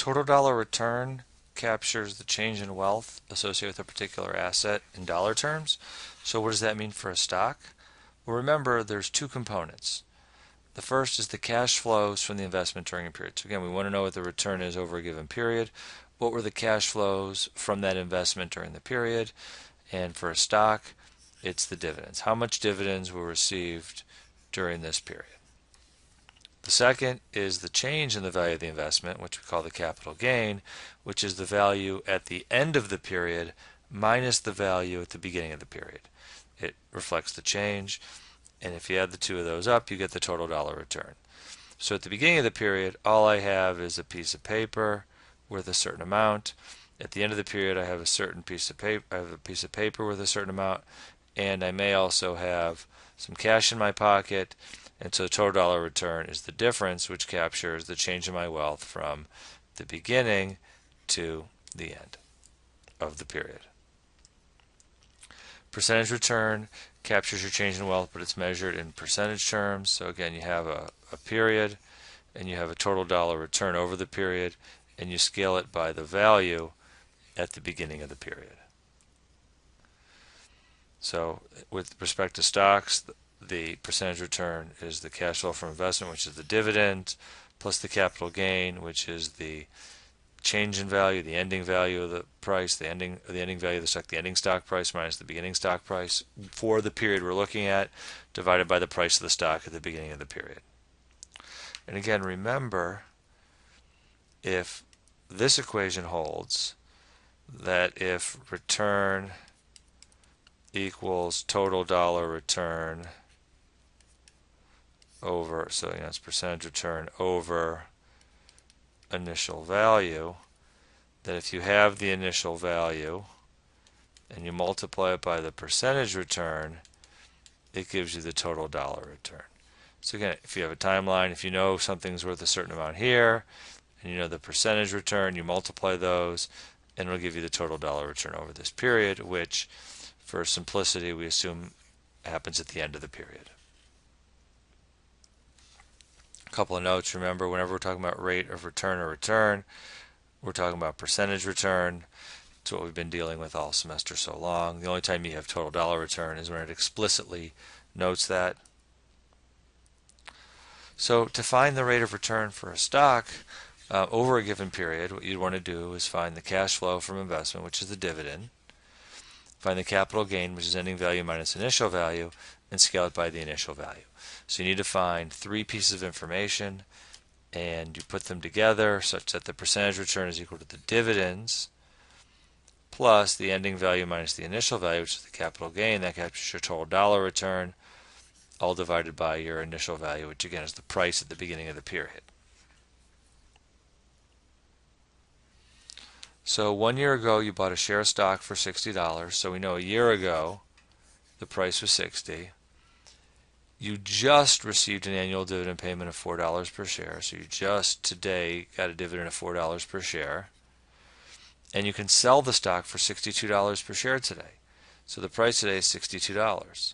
Total dollar return captures the change in wealth associated with a particular asset in dollar terms. So what does that mean for a stock? Well, remember there's two components. The first is the cash flows from the investment during a period. So again, we want to know what the return is over a given period. What were the cash flows from that investment during the period? And for a stock, it's the dividends. How much dividends were received during this period? The second is the change in the value of the investment, which we call the capital gain, which is the value at the end of the period minus the value at the beginning of the period. It reflects the change, and if you add the two of those up, you get the total dollar return. So at the beginning of the period, all I have is a piece of paper worth a certain amount. At the end of the period, I have a certain piece of paper. I have a piece of paper worth a certain amount, and I may also have some cash in my pocket. And so the total dollar return is the difference, which captures the change in my wealth from the beginning to the end of the period. Percentage return captures your change in wealth, but it's measured in percentage terms. So again, you have a period, and you have a total dollar return over the period, and you scale it by the value at the beginning of the period. So with respect to stocks, the percentage return is the cash flow from investment, which is the dividend, plus the capital gain, which is the change in value, the ending value of the price, the ending value of the stock, the ending stock price minus the beginning stock price for the period we're looking at, divided by the price of the stock at the beginning of the period. And again, remember, if this equation holds, that if return equals total dollar return over, so it's percentage return over initial value, that if you have the initial value and you multiply it by the percentage return, it gives you the total dollar return. So again, if you have a timeline, if you know something's worth a certain amount here, and you know the percentage return, you multiply those, and it'll give you the total dollar return over this period, which, for simplicity, we assume happens at the end of the period. A couple of notes. Remember, whenever we're talking about rate of return or return, we're talking about percentage return. It's what we've been dealing with all semester so long. The only time you have total dollar return is when it explicitly notes that. So to find the rate of return for a stock over a given period, what you'd want to do is find the cash flow from investment, which is the dividend, find the capital gain, which is ending value minus initial value, and scale it by the initial value. So you need to find three pieces of information, and you put them together such that the percentage return is equal to the dividends plus the ending value minus the initial value, which is the capital gain. That captures your total dollar return, all divided by your initial value, which again is the price at the beginning of the period. So 1 year ago you bought a share of stock for $60, so we know a year ago the price was $60. You just received an annual dividend payment of $4 per share, so you just today got a dividend of $4 per share, and you can sell the stock for $62 per share today. So the price today is $62.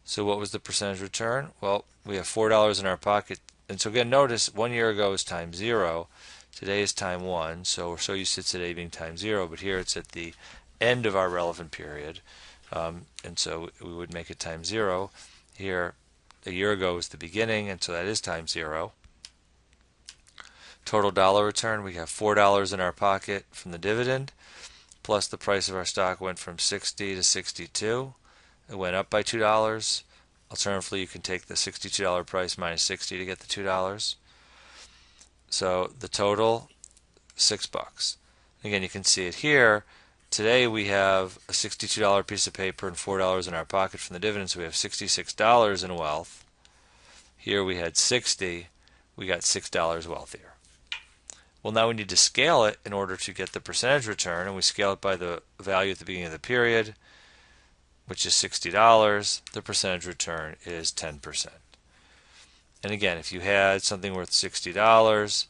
So what was the percentage return? Well, we have $4 in our pocket, and so again, notice 1 year ago is time 0. Today is time 1, so we're so used to today being time 0, but here it's at the end of our relevant period, and so we would make it time 0. Here, a year ago is the beginning, and so that is time 0. Total dollar return, we have $4 in our pocket from the dividend, plus the price of our stock went from 60 to 62. It went up by $2. Alternatively, you can take the $62 price minus 60 to get the $2. So the total, $6. Again, you can see it here. Today we have a $62 piece of paper and $4 in our pocket from the dividend, so we have $66 in wealth. Here we had 60, we got $6 wealthier. Well, now we need to scale it in order to get the percentage return, and we scale it by the value at the beginning of the period, which is $60. The percentage return is 10%. And again, if you had something worth $60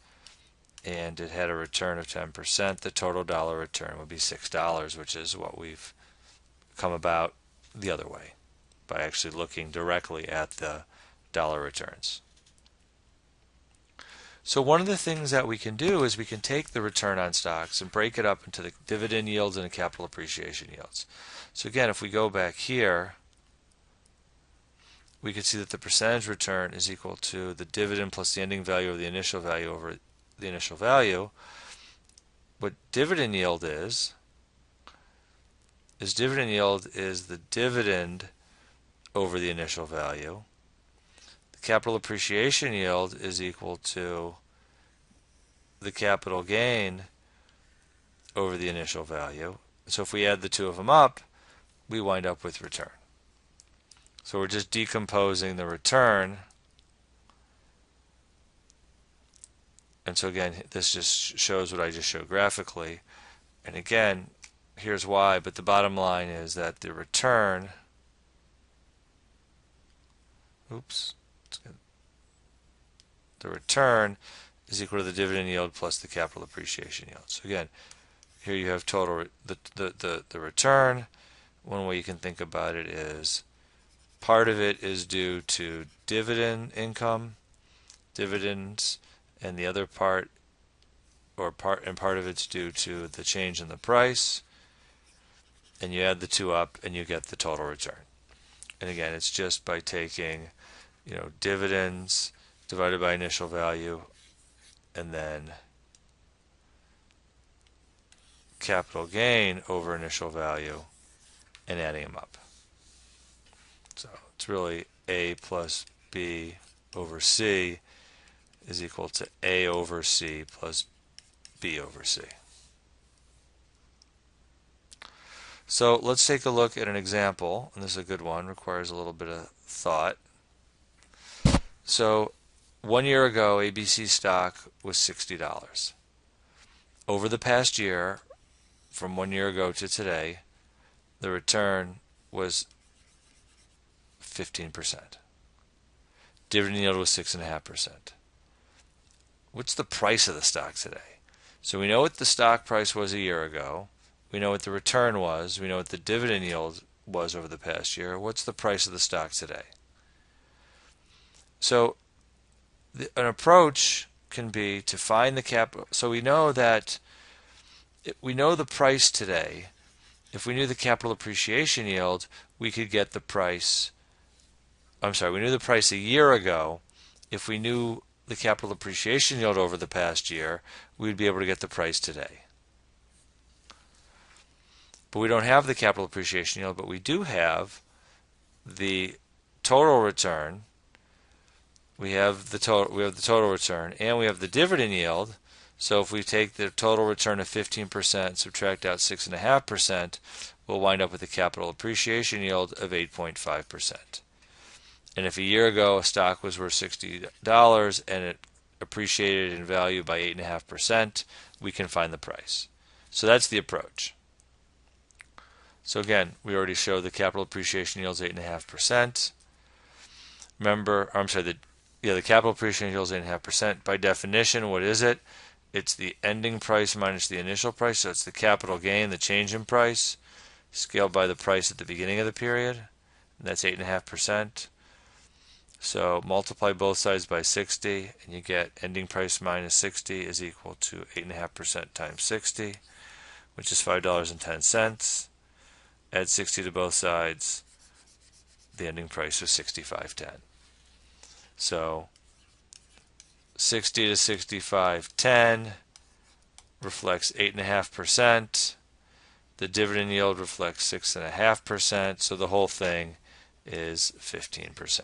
and it had a return of 10%, the total dollar return would be $6, which is what we've come about the other way by actually looking directly at the dollar returns. So one of the things that we can do is we can take the return on stocks and break it up into the dividend yields and the capital appreciation yields. So again, if we go back here, we can see that the percentage return is equal to the dividend plus the ending value of the initial value over the initial value. What dividend yield is dividend yield is the dividend over the initial value. The capital appreciation yield is equal to the capital gain over the initial value. So if we add the two of them up, we wind up with return. So we're just decomposing the return. And so again, this just shows what I just showed graphically. And again, here's why, but the bottom line is that the return, the return is equal to the dividend yield plus the capital appreciation yield. So again, here you have total the return. One way you can think about it is part of it is due to dividend income, dividends, and the other part part of it's due to the change in the price, and you add the two up and you get the total return. And again, it's just by taking, dividends divided by initial value and then capital gain over initial value and adding them up. So it's really A plus B over C is equal to A over C plus B over C. So let's take a look at an example, and this is a good one, requires a little bit of thought. So 1 year ago, ABC stock was $60. Over the past year, from 1 year ago to today, the return was 15%. Dividend yield was 6.5%. What's the price of the stock today? So we know what the stock price was a year ago. We know what the return was. We know what the dividend yield was over the past year. What's the price of the stock today? So an approach can be to find the capital. So we know that we know the price today. If we knew the capital appreciation yield, we could get the price. We knew the price a year ago. If we knew the capital appreciation yield over the past year, we'd be able to get the price today. But we don't have the capital appreciation yield, but we do have the total return. We have the total return, and we have the dividend yield. So if we take the total return of 15%, subtract out 6.5%, we'll wind up with a capital appreciation yield of 8.5%. And if a year ago a stock was worth $60 and it appreciated in value by 8.5%, we can find the price. So that's the approach. So again, we already showed the capital appreciation yield is 8.5%. Remember, the capital appreciation yield is 8.5%. By definition, what is it? It's the ending price minus the initial price. So it's the capital gain, the change in price, scaled by the price at the beginning of the period. And that's 8.5%. So multiply both sides by 60, and you get ending price minus 60 is equal to 8.5% times 60, which is $5.10. Add 60 to both sides. The ending price was $65.10. So 60 to 65.10 reflects 8.5%. The dividend yield reflects 6.5%. So the whole thing is 15%.